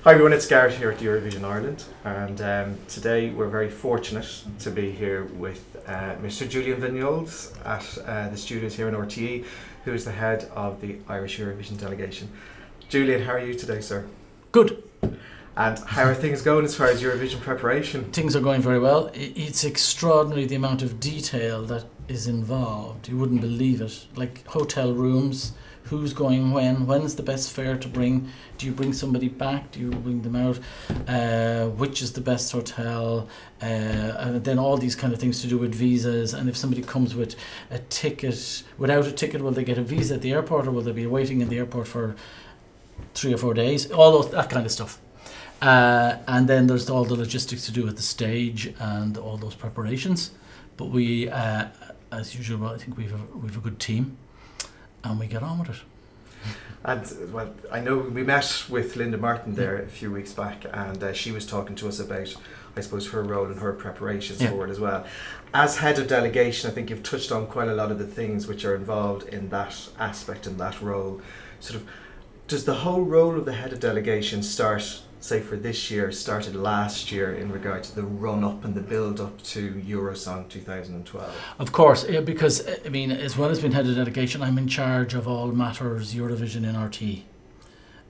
Hi everyone, it's Garrett here at Eurovision Ireland, and today we're very fortunate to be here with Mr. Julian Vignoles at the studios here in RTE, who is the head of the Irish Eurovision Delegation. Julian, how are you today, sir? Good. And how are things going as far as Eurovision preparation? Things are going very well. It's extraordinary the amount of detail that is involved. You wouldn't believe it. Like hotel rooms, who's going when's the best fare to bring, do you bring somebody back, do you bring them out, which is the best hotel, and then all these kind of things to do with visas, and if somebody comes with a ticket, without a ticket, will they get a visa at the airport, or will they be waiting in the airport for 3 or 4 days, all that kind of stuff. And then there's all the logistics to do with the stage and all those preparations. But we, as usual, I think we've a good team, and we get on with it. And well, I know we met with Linda Martin there a few weeks back, and she was talking to us about, I suppose, her role and her preparations for it as well. As head of delegation, I think you've touched on quite a lot of the things which are involved in that aspect and that role. Sort of, does the whole role of the head of delegation start, say for this year, started last year in regard to the run-up and the build-up to Eurosong 2012? Of course, because, I mean, as well as being head of delegation, I'm in charge of all matters Eurovision in RT.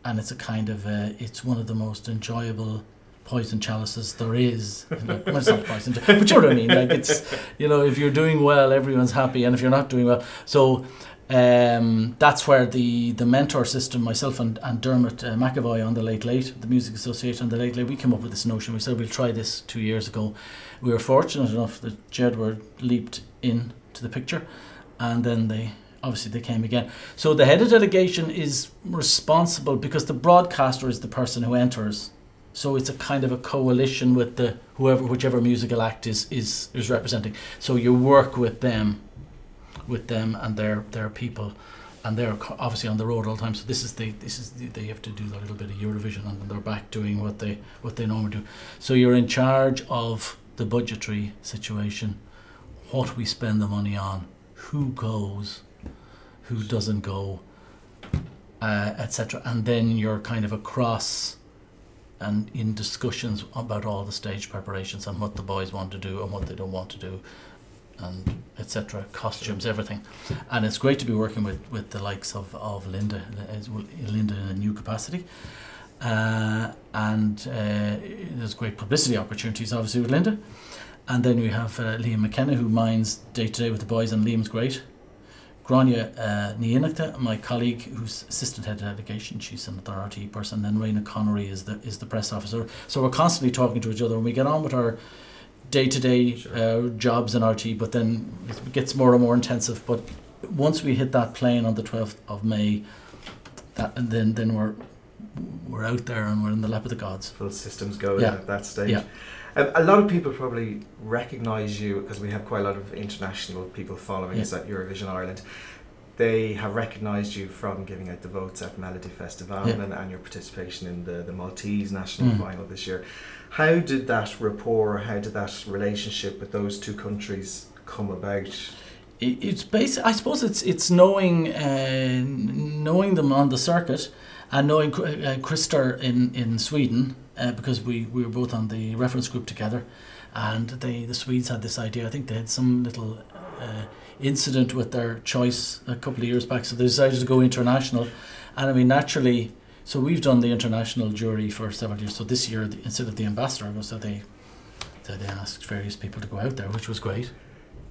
And it's a kind of, it's one of the most enjoyable poison chalices there is. Well, it's not poison, but you know what I mean. Like, it's, you know, if you're doing well, everyone's happy, and if you're not doing well. So that's where the mentor system, myself and Dermot McAvoy on the Late Late, the Music Association on the Late Late, we came up with this notion. We said we'll try this 2 years ago. We were fortunate enough that Jedward leaped into the picture, and then they came again. So the head of delegation is responsible because the broadcaster is the person who enters. So it's a kind of a coalition with the whichever musical act is representing. So you work with them and their people, and they're obviously on the road all the time. So they have to do a little bit of Eurovision, and they're back doing what they normally do. So you're in charge of the budgetary situation, what we spend the money on, who goes, who doesn't go, etc. And then you're kind of across and in discussions about all the stage preparations and what the boys want to do and what they don't want to do, and etc. Costumes, everything. And it's great to be working with the likes of Linda in a new capacity, and there's great publicity opportunities obviously with Linda. And then we have Liam McKenna, who minds day to day with the boys, and Liam's great. Grania Nianachta, my colleague, who's assistant head of delegation, she's another RTE person. And then Raina Connery is the press officer. So we're constantly talking to each other, and we get on with our day-to-day jobs in RT, but then it gets more and more intensive. But once we hit that plane on the 12th of May, then we're out there and we're in the lap of the gods. Full systems go at that stage. Yeah. A lot of people probably recognise you, because we have quite a lot of international people following us at Eurovision Ireland. They have recognised you from giving out the votes at Melody Festival and your participation in the Maltese national final this year. How did that rapport, how did that relationship with those two countries come about? It's I suppose it's knowing them on the circuit, and knowing Christer in Sweden, because we were both on the reference group together, and the Swedes had this idea. I think they had some little incident with their choice a couple of years back, so they decided to go international. And I mean, naturally, so we've done the international jury for several years. So this year, instead of the ambassador, they asked various people to go out there, which was great,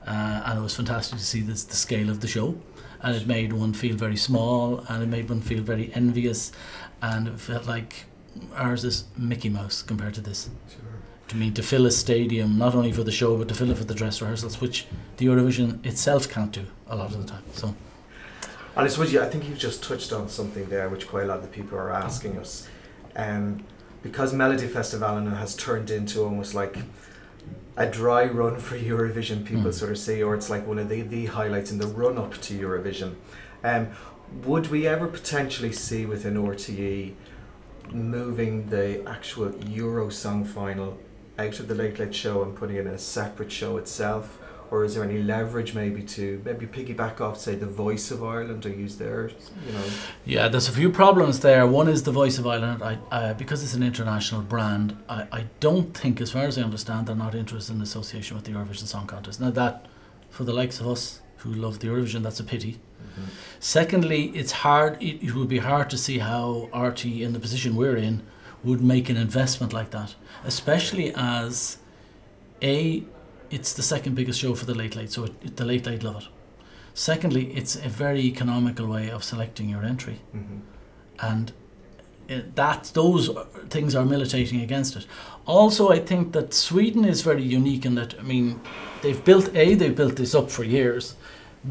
and it was fantastic to see the scale of the show. And it made one feel very small, and it made one feel very envious, and it felt like ours is Mickey Mouse compared to this. Sure. To fill a stadium, not only for the show, but to fill it for the dress rehearsals, which the Eurovision itself can't do a lot of the time. So, and I suppose I think you've just touched on something there which quite a lot of the people are asking us. Because Melody Festival has turned into almost like a dry run for Eurovision, people sort of say, or it's like one of the highlights in the run-up to Eurovision. Would we ever potentially see within RTE moving the actual Eurosong final out of the Late Late Show and putting it in a separate show itself? or is there any leverage maybe to piggyback off, say, the Voice of Ireland, or use their, Yeah, there's a few problems there. One is the Voice of Ireland. Because it's an international brand, I don't think, as far as I understand, they're not interested in association with the Eurovision Song Contest. Now that, for the likes of us who love the Eurovision, that's a pity. Mm-hmm. Secondly, it's hard. It would be hard to see how RT, in the position we're in, would make an investment like that, especially as it's the second biggest show for the Late Late, so the Late Late love it. Secondly, it's a very economical way of selecting your entry, and those things are militating against it. Also, I think that Sweden is very unique in that, I mean, they've built this up for years.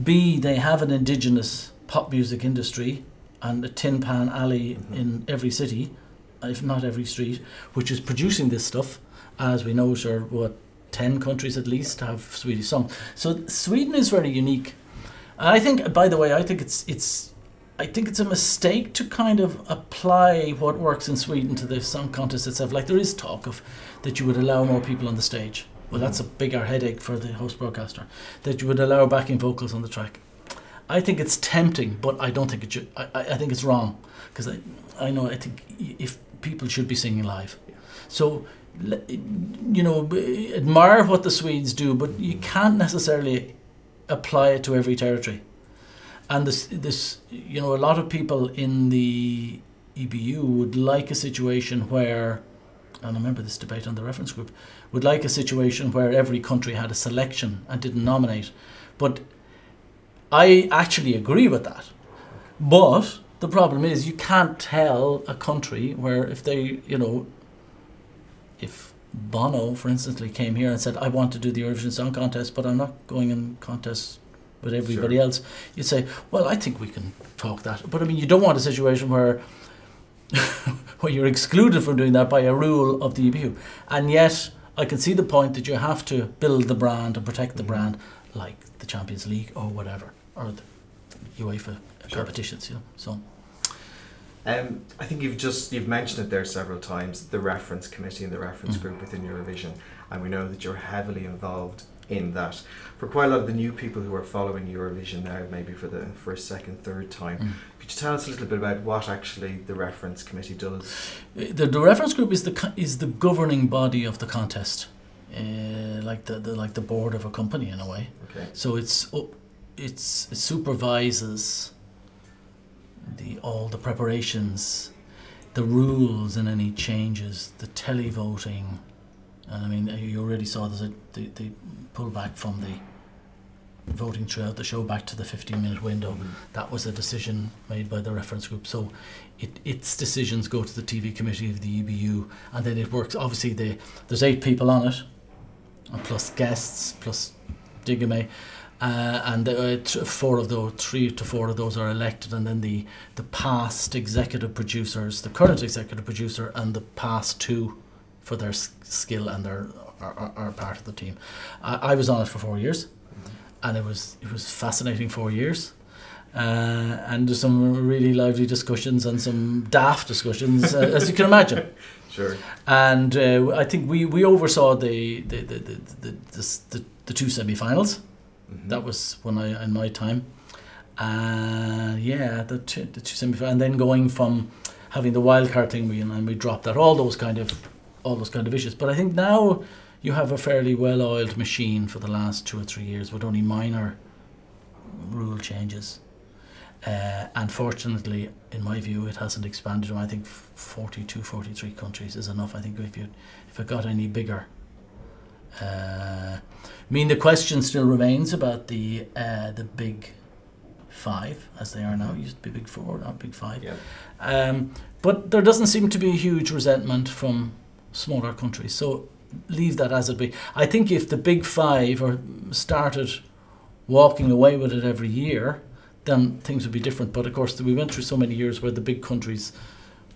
B, they have an indigenous pop music industry and a tin pan alley in every city, if not every street, which is producing this stuff. As we know, 10 countries at least have Swedish songs. So Sweden is very unique. I think, by the way, I think it's a mistake to kind of apply what works in Sweden to the song contest itself. Like, there is talk of that you would allow more people on the stage. Well, that's a bigger headache for the host broadcaster. That you would allow backing vocals on the track. I think it's tempting, but I don't think it should. I think it's wrong, because I think if people should be singing live. So, admire what the Swedes do, but you can't necessarily apply it to every territory. And this a lot of people in the EBU would like a situation where, and I remember this debate on the reference group, would like a situation where every country had a selection and didn't nominate. But I actually agree with that. But the problem is, you can't tell a country where if they, if Bono, for instance, came here and said, I want to do the Eurovision Song Contest, but I'm not going in contests with everybody else, you'd say, well, I think we can talk that. But I mean, you don't want a situation where where you're excluded from doing that by a rule of the EBU. And yet, I can see the point that you have to build the brand and protect the brand, like the Champions League or whatever, or the UEFA competitions. So. I think you've mentioned it there several times, the reference committee and the reference group within Eurovision, and we know that you're heavily involved in that. For quite a lot of the new people who are following Eurovision now, maybe for the first, second, third time, could you tell us a little bit about what actually the reference committee does? The reference group is the governing body of the contest, like the board of a company in a way. Okay. So it supervises all the preparations, the rules and any changes, the televoting. And I mean, you already saw they pull back from the voting throughout the show back to the 15-minute window. That was a decision made by the reference group. So its decisions go to the TV committee of the EBU, and then it works. Obviously, there's 8 people on it, and plus guests, plus Digame. And 3 to 4 of those are elected, and then the past executive producers, the current executive producer, and the past 2 for their skill and are part of the team. I was on it for 4 years, and it was fascinating 4 years, and there's some really lively discussions and some daft discussions, as you can imagine. Sure. And I think we oversaw the 2 semi-finals. That was in my time. The two semi-finals, and then going from having the wildcard thing, we dropped that. All those kind of issues. But I think now you have a fairly well-oiled machine for the last 2 or 3 years with only minor rule changes. And fortunately, in my view, it hasn't expanded. I think 42, 43 countries is enough. I think if it got any bigger. The question still remains about the big 5, as they are now. It used to be big 4, not big 5. Yeah. But there doesn't seem to be a huge resentment from smaller countries. So leave that as it be. I think if the big 5 started walking away with it every year, then things would be different. But of course, we went through so many years where the big countries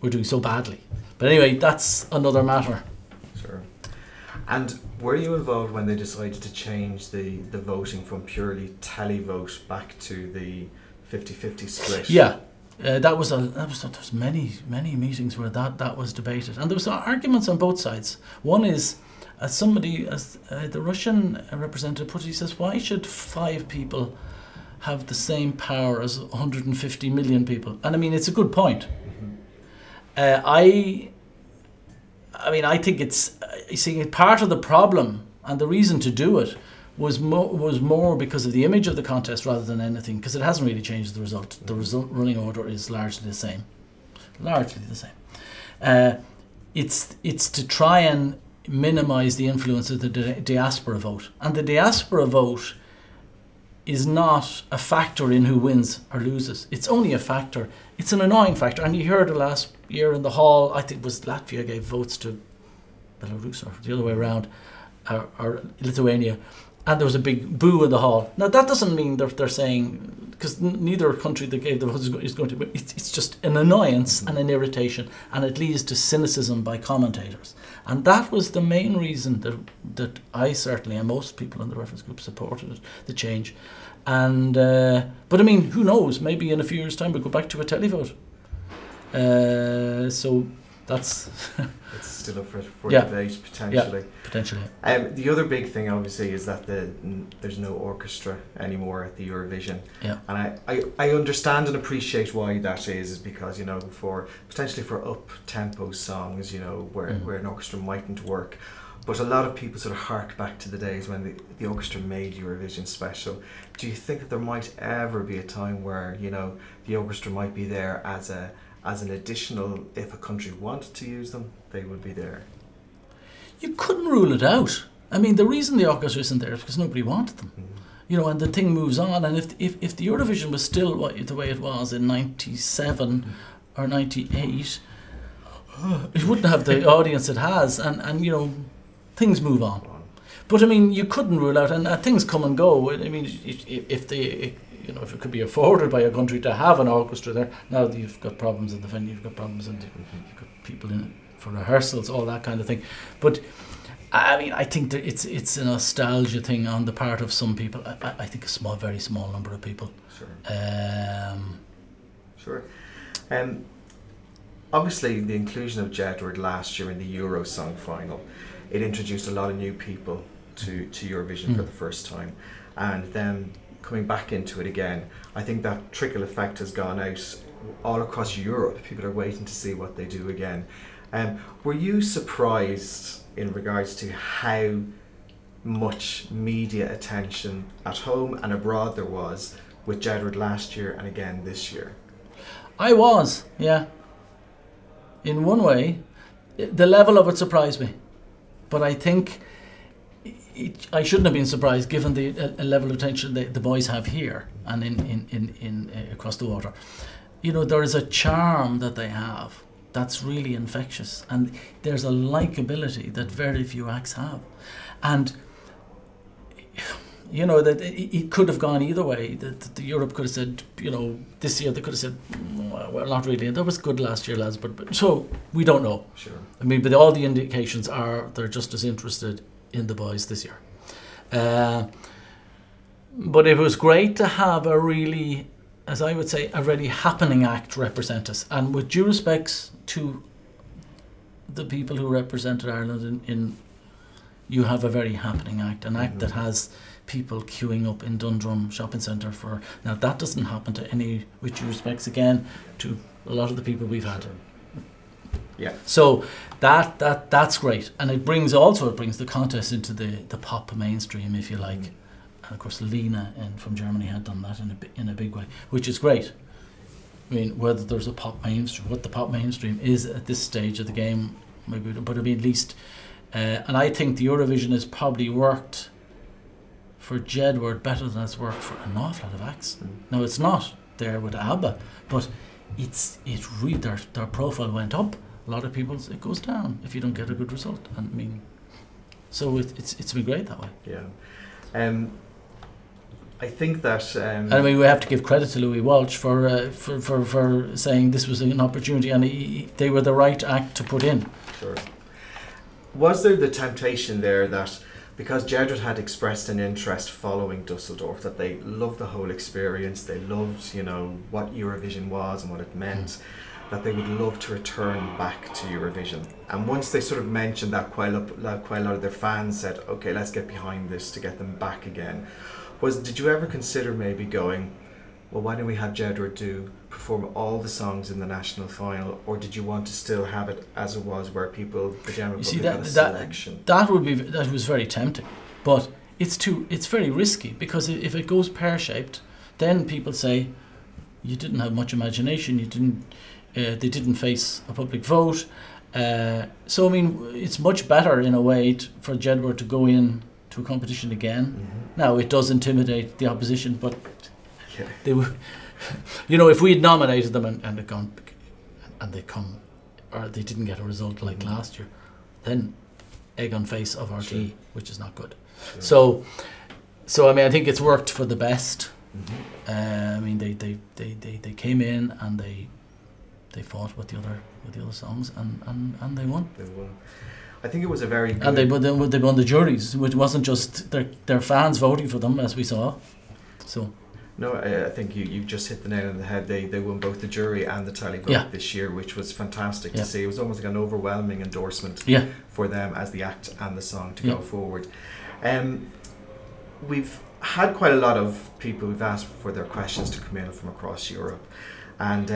were doing so badly. But anyway, that's another matter. Sure. And were you involved when they decided to change the voting from purely televote back to the 50-50 split? Yeah. There was many meetings where that was debated, and there was arguments on both sides. One is, as the Russian representative put it, he says, why should 5 people have the same power as 150 million people? And I mean, it's a good point. I think it's, you see, part of the problem and the reason to do it was more because of the image of the contest rather than anything, because it hasn't really changed the result. The result running order is largely the same. It's to try and minimise the influence of the diaspora vote, and the diaspora vote is not a factor in who wins or loses. It's only a factor. It's an annoying factor, and you heard it last year in the hall. I think it was Latvia gave votes to Belarus, or the other way around, or Lithuania. And there was a big boo in the hall. Now, that doesn't mean they're saying, because neither country that gave the votes is going to, it's just an annoyance and an irritation, and it leads to cynicism by commentators. And that was the main reason that I certainly, and most people in the reference group, supported the change. And but I mean, who knows? Maybe in a few years' time we'll go back to a televote. So that's it's still up for debate potentially. Yeah, potentially. The other big thing, obviously, is that there's no orchestra anymore at the Eurovision. Yeah. And I understand and appreciate why that is because, you know, potentially for up-tempo songs, you know, where an orchestra mightn't work. But a lot of people sort of hark back to the days when the orchestra made Eurovision special. Do you think that there might ever be a time where, you know, the orchestra might be there as an additional, if a country wanted to use them, they would be there? You couldn't rule it out. I mean, the reason the orchestra isn't there is because nobody wanted them. You know, and the thing moves on. And if the Eurovision was still the way it was in 97 or 98, it wouldn't have the audience it has. And you know, things move on. But I mean, you couldn't rule out, and things come and go. I mean, if it could be afforded by a country to have an orchestra there, now that you've got problems in the venue, you've got problems and you've got people in it for rehearsals, all that kind of thing. But I mean, I think that it's a nostalgia thing on the part of some people. I think a very small number of people. Sure. Obviously, the inclusion of Jedward last year in the Eurosong final, it introduced a lot of new people to Eurovision for the first time, and then coming back into it again, I think that trickle effect has gone out all across Europe. People are waiting to see what they do again. Were you surprised in regards to how much media attention at home and abroad there was with Jedward last year and again this year? I was, yeah. In one way, the level of it surprised me. But I think I shouldn't have been surprised given the level of attention the boys have here and in across the water. You know, there is a charm that they have that's really infectious, and there's a likability that very few acts have. And you know that it could have gone either way. That Europe could have said, you know, this year they could have said, well, not really. That was good last year, lads, but so we don't know. Sure. I mean, but all the indications are they're just as interested in the boys this year. But it was great to have a really, as I would say, a really happening act represent us. And with due respects to the people who represented Ireland you have a very happening act, an act that has people queuing up in Dundrum shopping centre for. Now that doesn't happen to any, with due respects again, to a lot of the people we've had. Yeah. So that's great, and it brings the contest into the pop mainstream, if you like. And of course, Lena from Germany had done that in a big way, which is great. I mean, whether there's a pop mainstream, what the pop mainstream is at this stage of the game, maybe, but I mean, at least. And I think the Eurovision has probably worked for Jedward better than it's worked for an awful lot of acts. Now it's not there with ABBA, but it's really their profile went up. A lot of people's it goes down if you don't get a good result. And I mean, so it's been great that way. Yeah. I think that. I mean, we have to give credit to Louis Walsh for saying this was an opportunity, and they were the right act to put in. Sure. Was there the temptation there that because Jedward had expressed an interest following Dusseldorf, that they loved the whole experience, they loved, you know, what Eurovision was and what it meant, that they would love to return back to Eurovision. And once they sort of mentioned that, quite a lot of their fans said, okay, let's get behind this to get them back again. Did you ever consider maybe going, well, why don't we have Jedward perform all the songs in the national final, or did you want to still have it as it was, where the general public got a selection? That was very tempting, but it's very risky, because if it goes pear-shaped, then people say you didn't have much imagination, they didn't face a public vote. So I mean, it's much better in a way for Jedward to go in to a competition again. Mm-hmm. Now it does intimidate the opposition, but they were, you know, if we had nominated them and they'd gone and they come, or they didn't get a result like last year, then egg on face of RT, which is not good. Sure. So I mean, I think it's worked for the best. Mm-hmm. I mean, they came in and they fought with the other songs and they won. They won. I think it was a very good... And they won the juries. It wasn't just their fans voting for them, as we saw. So. No, I think you just hit the nail on the head. They won both the jury and the tally vote this year, which was fantastic to see. It was almost like an overwhelming endorsement for them as the act and the song to go forward. We've had quite a lot of people who've asked for their questions to come in from across Europe. And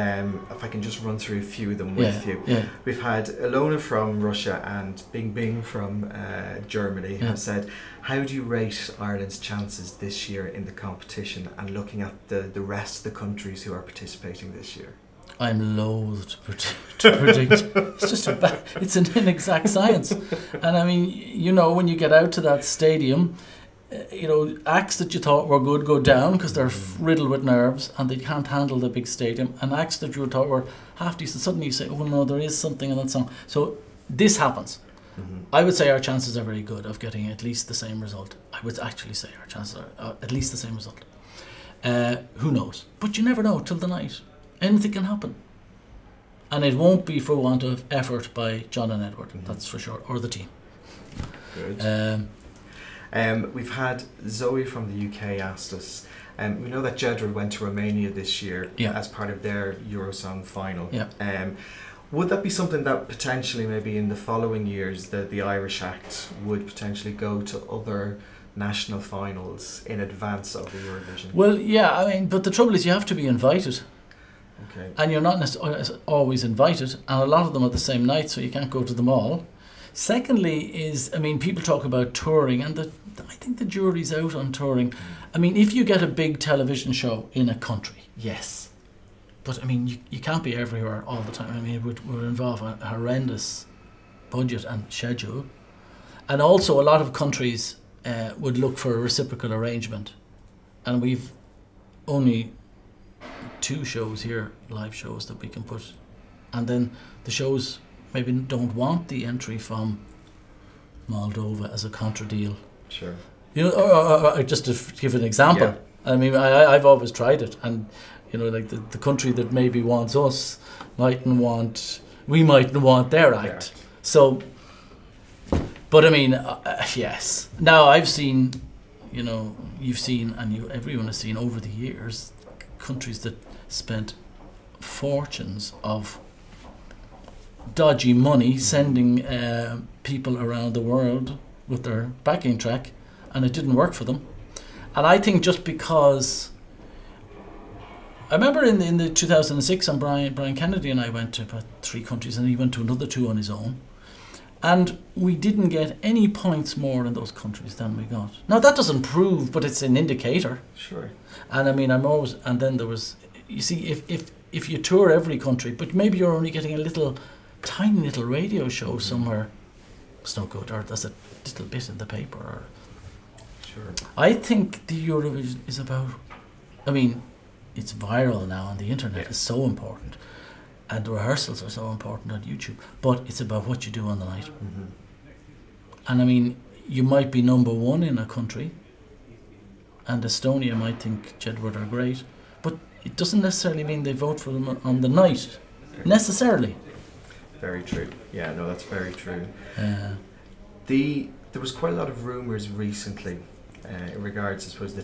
if I can just run through a few of them with you. Yeah. We've had Ilona from Russia and Bing Bing from Germany have said, how do you rate Ireland's chances this year in the competition, and looking at the rest of the countries who are participating this year? I'm loath to predict. It's just it's an inexact science. And I mean, you know, when you get out to that stadium, you know, acts that you thought were good go down because they're riddled with nerves and they can't handle the big stadium, and acts that you thought were half decent, suddenly you say, oh no, there is something in that song. So this happens. I would say our chances are very good of getting at least the same result. I would actually say our chances are at least the same result. Who knows? But you never know till the night. Anything can happen. And it won't be for want of effort by John and Edward, that's for sure, or the team. Good. We've had Zoe from the UK asked us, we know that Jedward went to Romania this year as part of their Eurosong final. Would that be something that potentially maybe in the following years the Irish act would potentially go to other national finals in advance of the Eurovision? Well, yeah, I mean, but the trouble is you have to be invited. Okay. And you're not necessarily always invited, and a lot of them are the same night, so you can't go to them all. Secondly is, I mean, people talk about touring, and I think the jury's out on touring. I mean, if you get a big television show in a country, yes. But, I mean, you can't be everywhere all the time. I mean, it would involve a horrendous budget and schedule. And also, a lot of countries would look for a reciprocal arrangement. And we've only 2 shows here, live shows, that we can put. And then the shows maybe don't want the entry from Moldova as a contra deal. Sure. You know, or just to give an example. Yeah. I mean, I've always tried it, and you know, like the country that maybe wants us we mightn't want their act. Yeah. So, but I mean, yes. Now I've seen, you know, you've seen, and everyone has seen over the years, countries that spent fortunes of dodgy money sending people around the world with their backing track, and it didn't work for them. And I think just because I remember in the 2006, and Brian Kennedy and I went to about 3 countries, and he went to another 2 on his own, and we didn't get any points more in those countries than we got. Now that doesn't prove, but it's an indicator. Sure. And I mean, and then there was, you see, if you tour every country, but maybe you're only getting a tiny little radio show somewhere, it's no good, or there's a little bit in the paper. Or sure. I think the Eurovision is about, I mean, it's viral now, and the internet is so important, and the rehearsals are so important on YouTube, but it's about what you do on the night. And I mean, you might be number 1 in a country, and Estonia might think Jedward are great, but it doesn't necessarily mean they vote for them on the night, necessarily. Very true. Yeah, no, that's very true. The There was quite a lot of rumours recently in regards, I suppose, the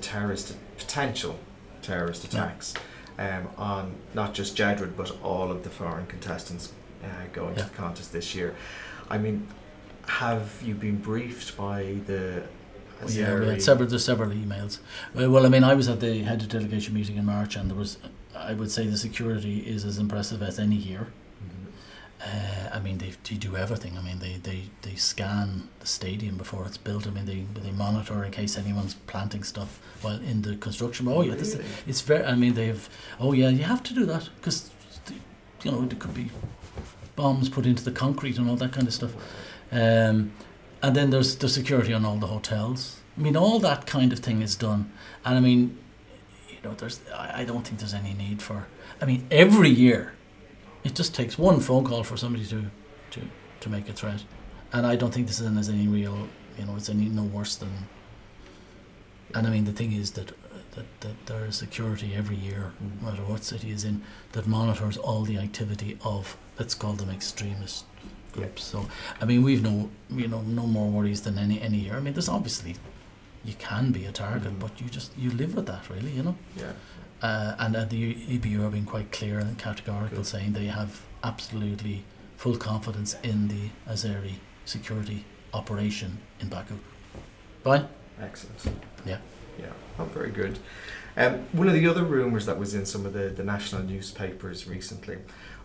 potential terrorist attacks on not just Jedward but all of the foreign contestants going to the contest this year. I mean, have you been briefed by the Yeah, we had several emails. Well, I mean, I was at the head of delegation meeting in March, and there was, I would say, the security is as impressive as any year. I mean, they do everything. I mean, they scan the stadium before it's built. I mean, they monitor in case anyone's planting stuff while in the construction. Oh yeah, Really? it's very. I mean, they've. Oh yeah, you have to do that because, you know, there could be bombs put into the concrete and all that kind of stuff. And then there's the security on all the hotels. I mean, all that kind of thing is done. And I mean, you know, I don't think there's any need for. I mean, every year. It just takes one phone call for somebody to make a threat, and I don't think this is any real, you know, it's any no worse than. And I mean, the thing is that there is security every year, no matter what city is in, that monitors all the activity of, let's call them, extremist groups. So I mean, we've no more worries than any year. I mean, there's obviously, you can be a target, but you live with that, really, you know. Yeah. And the EBU have been quite clear and categorical, saying they have absolutely full confidence in the Azeri security operation in Baku. Fine? Excellent. Yeah. Yeah. Oh, very good. One of the other rumours that was in some of the national newspapers recently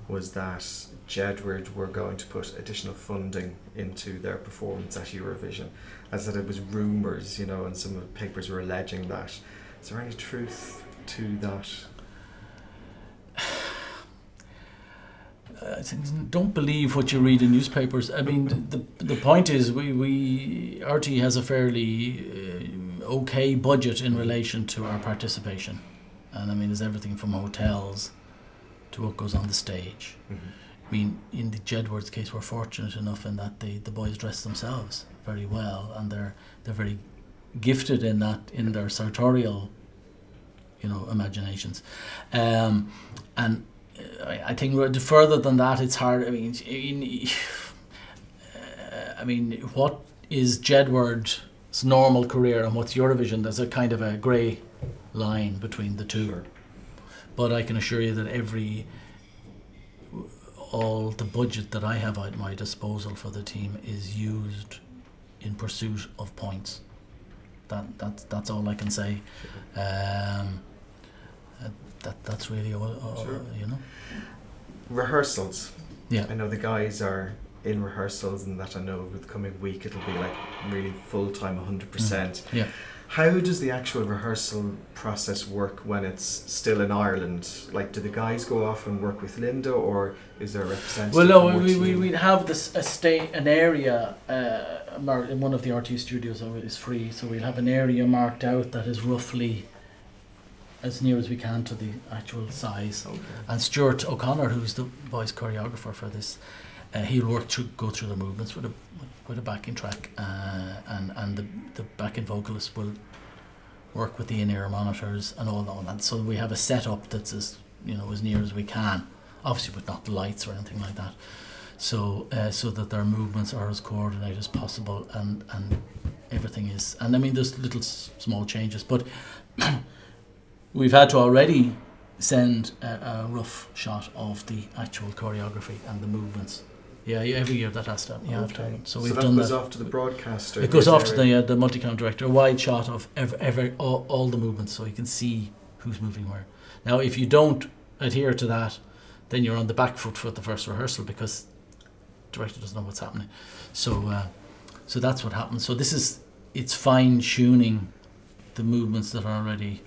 was that Jedward were going to put additional funding into their performance at Eurovision. As that it was rumours, you know, and some of the papers were alleging that. Is there any truth to that? I think, don't believe what you read in newspapers. I mean, the point is, RT has a fairly okay budget in relation to our participation, and I mean, there's everything from hotels to what goes on the stage. I mean, in the Jedward's case, we're fortunate enough in that the boys dress themselves very well, and they're very gifted in that, in their sartorial, you know, imaginations, and I think further than that, it's hard. I mean, what is Jedward's normal career and what's Eurovision? There's a kind of a grey line between the two. Sure. But I can assure you that all the budget that I have at my disposal for the team is used in pursuit of points. That's all I can say. That's really all, sure. You know. Rehearsals. Yeah. I know the guys are in rehearsals, and that I know over the coming week it'll be like really full time, 100%. Yeah. How does the actual rehearsal process work when it's still in Ireland? Like, do the guys go off and work with Linda, or is there a representative? Well, no, we have an area in one of the RT studios is free, so we'll have an area marked out that is roughly as near as we can to the actual size. Okay. And Stuart O'Connor, who's the boys choreographer for this, he'll go through the movements with a backing track, and the backing vocalist will work with the in-ear monitors and all that. So we have a setup that's as near as we can, obviously with not the lights or anything like that. So that their movements are as coordinated as possible, and everything is. And I mean, there's little small changes, but. We've had to already send a rough shot of the actual choreography and the movements. Yeah, every year that has to happen. Okay. So we've done that. Goes off to the broadcaster. It goes off to the multi-cam director. A wide shot of all the movements, so you can see who's moving where. Now, if you don't adhere to that, then you're on the back foot for the first rehearsal because the director doesn't know what's happening. So that's what happens. So it's fine-tuning the movements that are already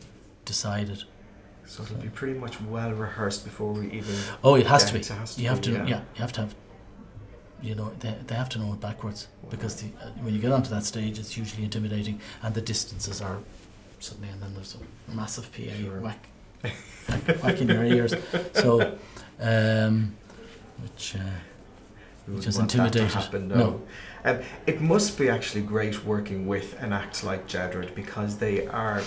decided. So it'll be pretty much well rehearsed before we even. Oh, it has to be. You have to have. You know, they have to know it backwards, because when you get onto that stage, it's hugely intimidating, and the distances are suddenly, and then there's a massive PA whack in your ears. So, which is intimidating. No. It must be actually great working with an act like Jedward, because they are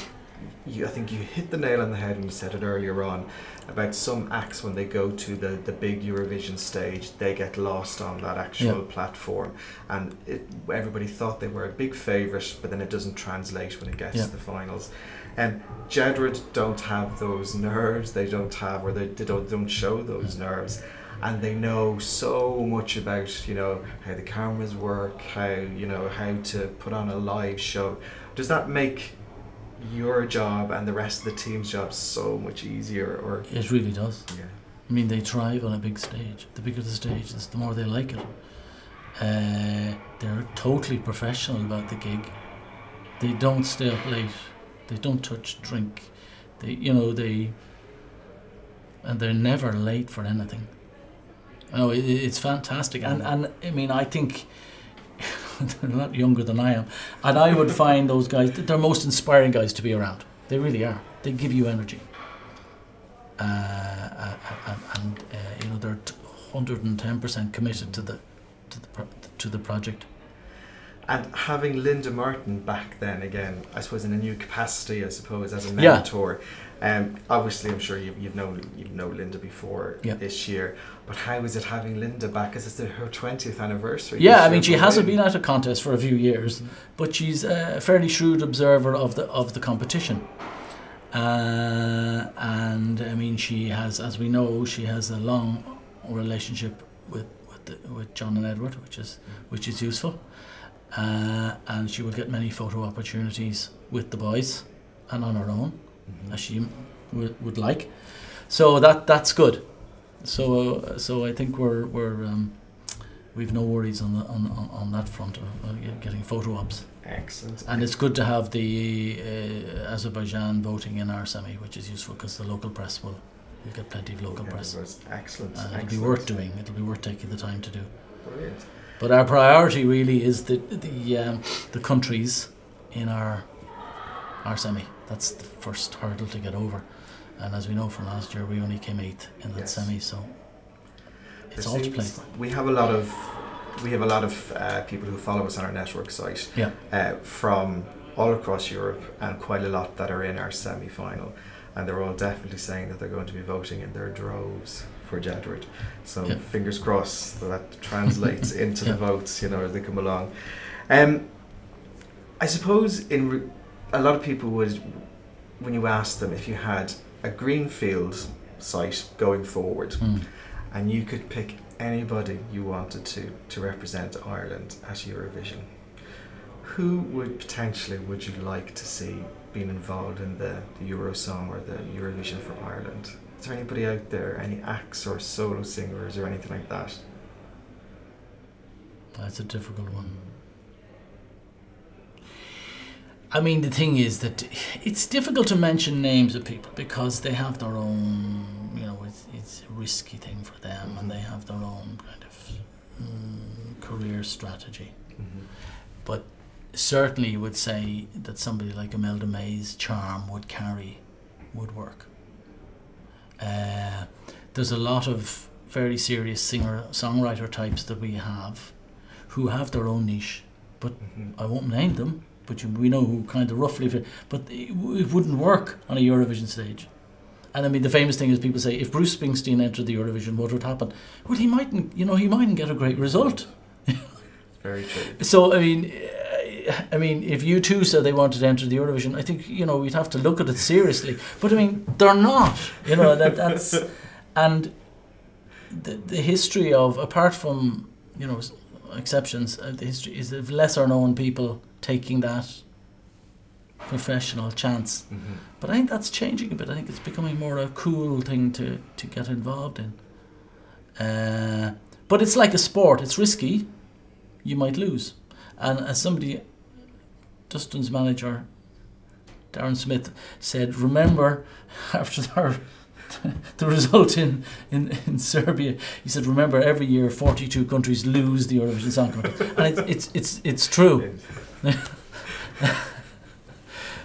I think you hit the nail on the head when you said it earlier on about some acts when they go to the big Eurovision stage, they get lost on that actual platform, and everybody thought they were a big favourite, but then it doesn't translate when it gets to the finals. And Jedward don't have those nerves. They don't have, or they don't show those nerves. And they know so much about, you know, how the cameras work, how to put on a live show. Does that make your job and the rest of the team's job so much easier? Or it really does. Yeah. I mean, they thrive on a big stage. The bigger the stage, the more they like it. They're totally professional about the gig. They don't stay up late. They don't touch drink. And they're never late for anything. Oh, it's fantastic, and I mean, I think they're a lot younger than I am, and I would find those guys, they're most inspiring guys to be around. They really are. They give you energy, and they're 110% committed to the project. And having Linda Martin back then again, I suppose in a new capacity, I suppose, as a mentor. Obviously, I'm sure you've known Linda before this year, but how is it having Linda back? Because it's her 20th anniversary. Yeah, I mean, she hasn't been at a contest for a few years, but she's a fairly shrewd observer of the competition. And I mean, she has, as we know, she has a long relationship with John and Edward, which is useful. And she will get many photo opportunities with the boys and on her own, as she would like. So that's good. So I think we've no worries on that front of getting photo ops. Excellent. And it's good to have the Azerbaijan voting in our semi, which is useful because the local press will get plenty of local press. Excellent. It'll be worth doing. It'll be worth taking the time to do. Brilliant. But our priority really is the countries in our semi. That's the first hurdle to get over. And as we know from last year, we only came 8th in that semi, so it's all to play for. We have a lot of people who follow us on our network site from all across Europe, and quite a lot that are in our semi-final, and they're all definitely saying that they're going to be voting in their droves for Jedward. So fingers crossed that translates into the votes, as they come along. I suppose a lot of people would, when you ask them if you had a greenfield site going forward and you could pick anybody you wanted to represent Ireland at Eurovision, who would you like to see being involved in the Eurosong or the Eurovision for Ireland? Is there anybody out there, any acts or solo singers or anything like that? That's a difficult one. I mean, the thing is that it's difficult to mention names of people because they have their own, it's a risky thing for them, and they have their own kind of career strategy. But certainly you would say that somebody like Imelda May's charm would work. There's a lot of very serious singer-songwriter types that we have who have their own niche, but I won't name them, but we know who kind of roughly fit, but it wouldn't work on a Eurovision stage. And I mean, the famous thing is people say, if Bruce Springsteen entered the Eurovision, what would happen? Well, he mightn't get a great result. Very true. So, I mean, if U2 said they wanted to enter the Eurovision, I think, we'd have to look at it seriously. But I mean, they're not. That's and the history of, apart from, exceptions, the history is of lesser known people taking that professional chance. But I think that's changing a bit. I think it's becoming more a cool thing to get involved in. But it's like a sport. It's risky. You might lose. And as somebody, Dustin's manager, Darren Smith, said, remember, after the result in Serbia, he said, remember, every year 42 countries lose the Eurovision Song Contest. And it's true.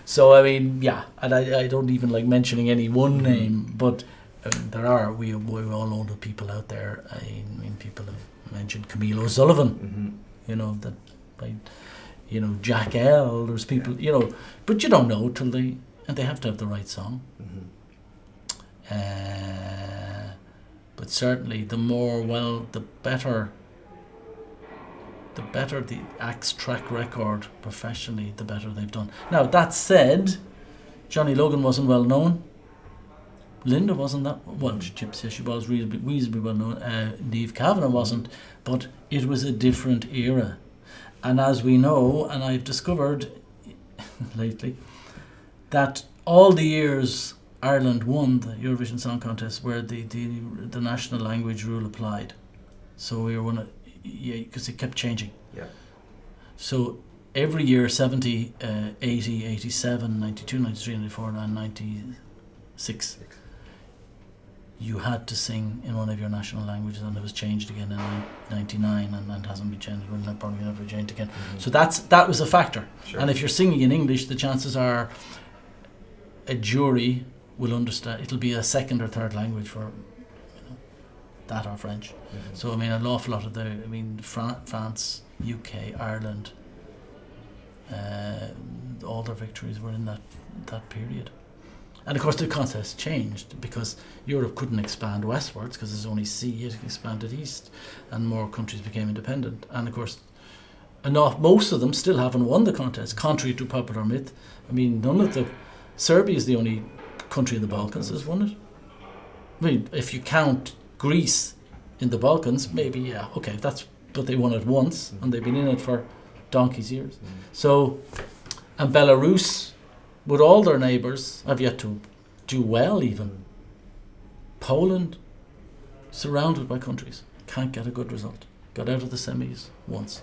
So, I mean, and I don't even like mentioning any one name, but we all know the people out there. I mean, people have mentioned Camille O'Sullivan, Jack L. There's people, but you don't know till and they have to have the right song. But certainly, the better the act's track record professionally, the better they've done. Now, that said, Johnny Logan wasn't well known. Linda wasn't that well. She was reasonably well known. Niamh Kavanagh wasn't, but it was a different era. And as we know, and I've discovered lately, that all the years Ireland won the Eurovision Song Contest where the national language rule applied. So we were one of, because it kept changing. Yeah. So every year, 70, 80, 87, 92, 93, 94, and 96, you had to sing in one of your national languages, and it was changed again in 99, and hasn't been changed. Will probably never be changed again. So that was a factor. Sure. And if you're singing in English, the chances are a jury will understand. It'll be a second or third language for that or French. So I mean, an awful lot of France, UK, Ireland, all their victories were in that period. And of course the contest changed because Europe couldn't expand westwards because there's only sea, it expanded east, and more countries became independent. And of course, most of them still haven't won the contest, contrary to popular myth. I mean, Serbia is the only country in the Balkans that's won it. I mean, if you count Greece in the Balkans, maybe, yeah, okay, but they won it once, and they've been in it for donkey's years. So, and Belarus, with all their neighbours, have yet to do well even. Poland, surrounded by countries, can't get a good result. Got out of the semis once.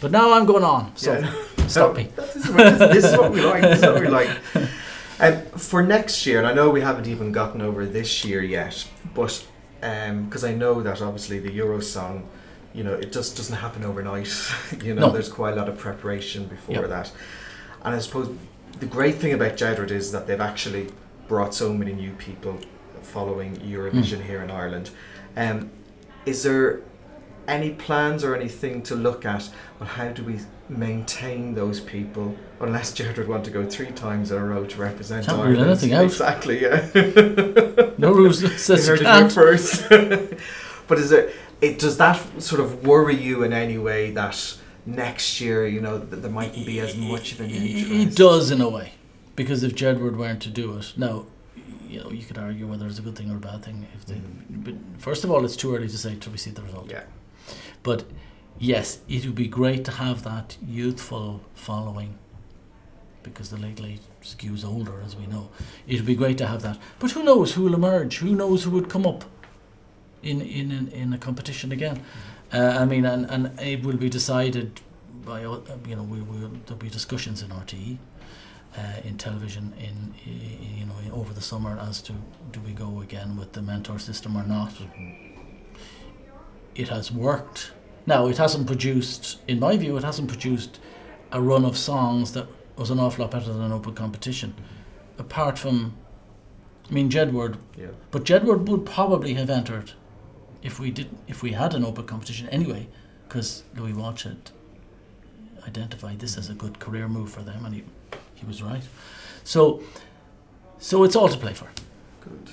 But now I'm going on, so stop me. This is what we like. This is what we like. For next year, and I know we haven't even gotten over this year yet, but because I know that obviously the Eurosong, it just doesn't happen overnight. No. There's quite a lot of preparation before that. And I suppose the great thing about Jedward is that they've actually brought so many new people following Eurovision here in Ireland. Is there any plans or anything to look at on how do we maintain those people, unless Jedward want to go 3 times in a row to represent Can't Ireland? rule anything out. Exactly, yeah. No rules says you you heard it can't. here first. But does that sort of worry you in any way that next year, that there mightn't be as much of an interest? It does in a way, because if Jedward weren't to do it, now, you could argue whether it's a good thing or a bad thing. But first of all, it's too early to say till we see the result. Yeah. But yes, it would be great to have that youthful following, because the late skews older, as we know. It would be great to have that. But who knows who will emerge? Who knows who would come up in a competition again? I mean, and it will be decided by, there'll be discussions in RTE, in television, over the summer as to do we go again with the mentor system or not. It has worked. Now, it hasn't produced, in my view, a run of songs that was an awful lot better than an open competition. Apart from, Jedward. Yeah. But Jedward would probably have entered if we had an open competition anyway, because Louis Walsh had identified this as a good career move for them, and he was right. So it's all to play for. Good.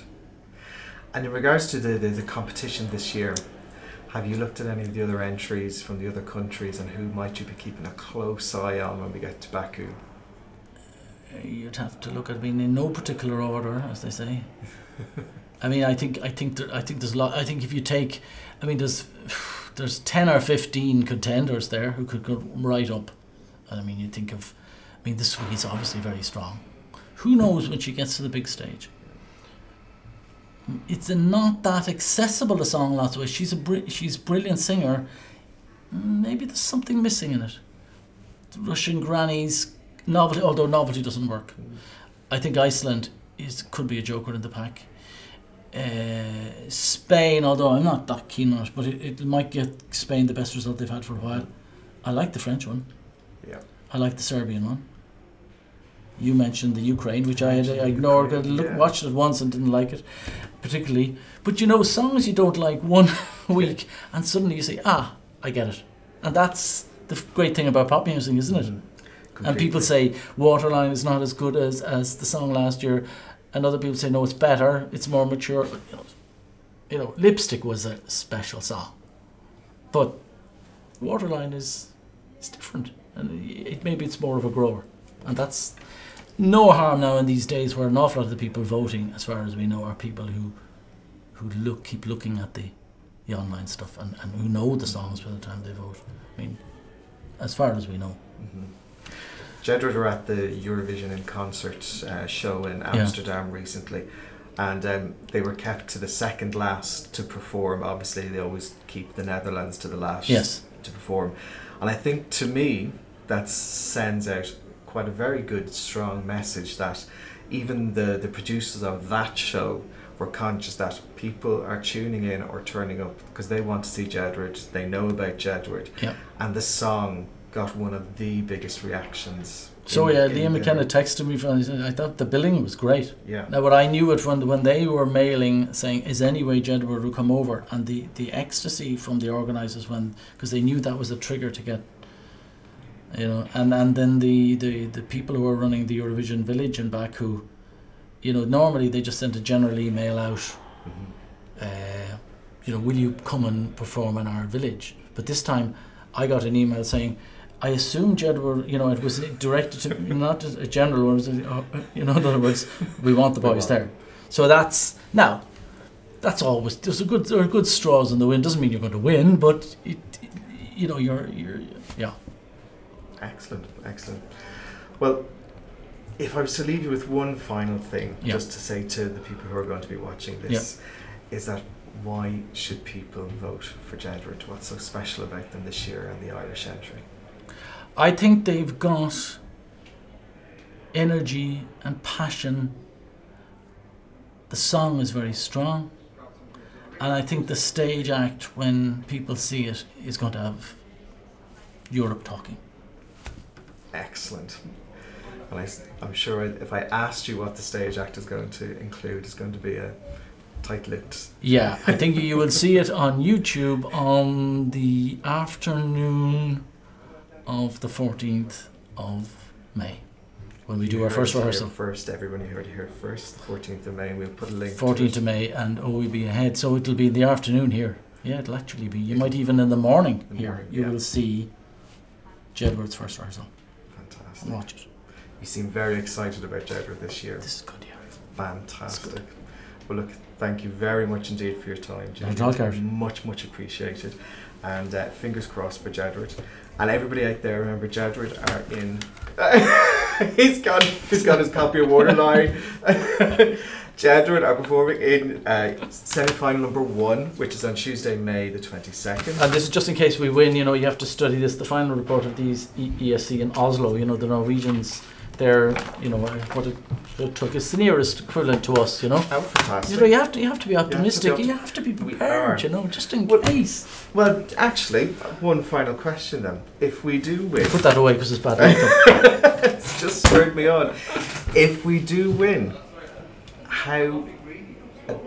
And in regards to the competition this year, have you looked at any of the other entries from the other countries, and who might you be keeping a close eye on when we get to Baku? You'd have to look at, in no particular order, as they say. I think there's a lot. I think if you take, there's 10 or 15 contenders there who could go right up. And you think of, this week is obviously very strong. Who knows when she gets to the big stage? It's not that accessible a song lots of ways. She's a brilliant singer. Maybe there's something missing in it. The Russian grannies, novelty, although novelty doesn't work. I think Iceland could be a joker in the pack. Spain, although I'm not that keen on it, but it might get Spain the best result they've had for a while. I like the French one. Yeah. I like the Serbian one. You mentioned the Ukraine, which I ignored. Watched it once and didn't like it particularly. But songs you don't like one week, and suddenly you say, I get it. And that's the great thing about pop music, isn't it? And people say Waterline is not as good as the song last year, and other people say no, it's better, it's more mature. You know, Lipstick was a special song, but Waterline is different, and maybe it's more of a grower, and that's no harm now in these days where an awful lot of the people voting, as far as we know, are people who keep looking at the online stuff and who know the songs by the time they vote. I mean, as far as we know. Jedward were at the Eurovision in Concert show in Amsterdam recently, and they were kept to the second last to perform. Obviously, they always keep the Netherlands to the last to perform. And I think, to me, that sends out quite a very good, strong message that even the producers of that show were conscious that people are tuning in or turning up because they want to see Jedward, they know about Jedward, and the song got one of the biggest reactions. So Liam McKenna texted me from, I thought the billing was great. Now, what I knew it when they were mailing saying, is any way Jedward will come over, and the ecstasy from the organisers because they knew that was a trigger to get, you know, and then the people who were running the Eurovision Village in Baku, you know, normally they just send a general email out, you know, will you come and perform in our village? But this time I got an email saying, I assume Jedward, you know, it was directed to not a general one, you know, in other words, we want the boys there. So that's always, there are good straws in the wind. Doesn't mean you're going to win, but you know, you're Excellent. Well, if I was to leave you with one final thing, just to say to the people who are going to be watching this, is that why should people vote for Jedward? What's so special about them this year and the Irish entry? I think they've got energy and passion. The song is very strong, and I think the stage act, when people see it, is going to have Europe talking. Excellent. And I'm sure if I asked you what the stage act is going to include, it's going to be a tight-lipped. Yeah, I think you will see it on YouTube on the afternoon of the 14th of May, when we do our first rehearsal. Everybody heard it here first, the 14th of May. We'll put a link 14th of May, and we'll be ahead, so it'll be in the afternoon here. Yeah, it'll actually be. You might even in the morning here. You will see Jedward's first rehearsal. Fantastic. Watch it. You seem very excited about Jedward this year. This is good, yeah. Fantastic. Good. Well, look, thank you very much indeed for your time, Julian. Much appreciated. And fingers crossed for Jedward. And everybody out there, remember, Jedward are in. he's got his copy of Waterline. Jedward are performing in semi-final number 1, which is on Tuesday, May the 22nd. And this is just in case we win. You know, you have to study this. The final report of these ESC in Oslo. You know, the Norwegians. They're, you know, what it took is the nearest equivalent to us, you know. Oh, fantastic. You know, you have to be optimistic. You have to be prepared, you know, just in case. Well, actually, one final question then. If we do win... Put that away because it's bad luck. It's just spurred me on. If we do win, how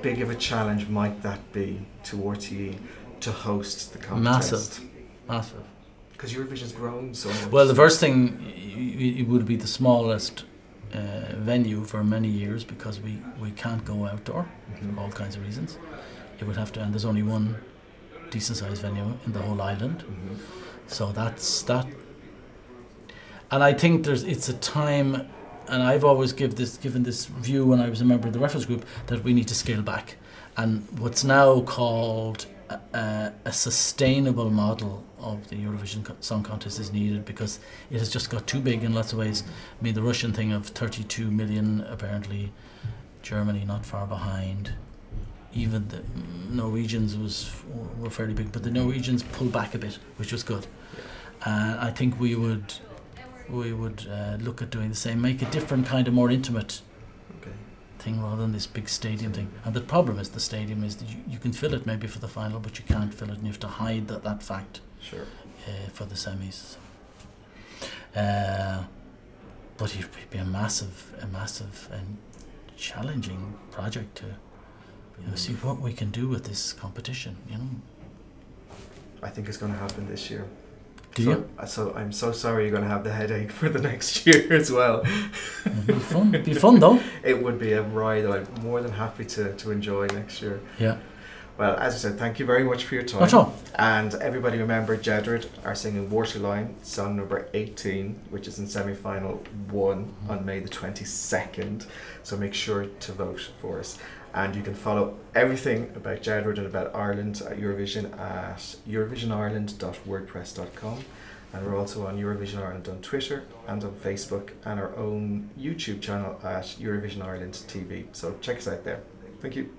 big of a challenge might that be to RTE to host the contest? Massive. Because Eurovision's grown so much. Well, the first thing, it would be the smallest venue for many years because we can't go outdoor for all kinds of reasons. It would have to, and there's only one decent sized venue in the whole island. So that's that. And I think it's a time, and I've always given this view when I was a member of the reference group, that we need to scale back. And what's now called a sustainable model of the Eurovision Song Contest is needed because it has just got too big in lots of ways. I mean, the Russian thing of 32 million, apparently, Germany not far behind. Even the Norwegians were fairly big, but the Norwegians pulled back a bit, which was good. I think we would look at doing the same, make a different kind of more intimate thing rather than this big stadium thing. And the problem is the stadium is that you can fill it maybe for the final, but you can't fill it, and you have to hide that fact for the semis. But it would be a massive and challenging project to see what we can do with this competition. You know, I think it's going to happen this year. Do you? So I'm so sorry you're going to have the headache for the next year as well. It'd be fun though. It would be a ride that I'm more than happy to enjoy next year. Yeah. Well, as I said, thank you very much for your time. That's all. And everybody remember, Jedward are singing Waterline, song number 18, which is in semi-final 1 on May the 22nd. So make sure to vote for us. And you can follow everything about Jedward and about Ireland at Eurovision at eurovisionireland.wordpress.com. And we're also on Eurovision Ireland on Twitter and on Facebook, and our own YouTube channel at Eurovision Ireland TV. So check us out there. Thank you.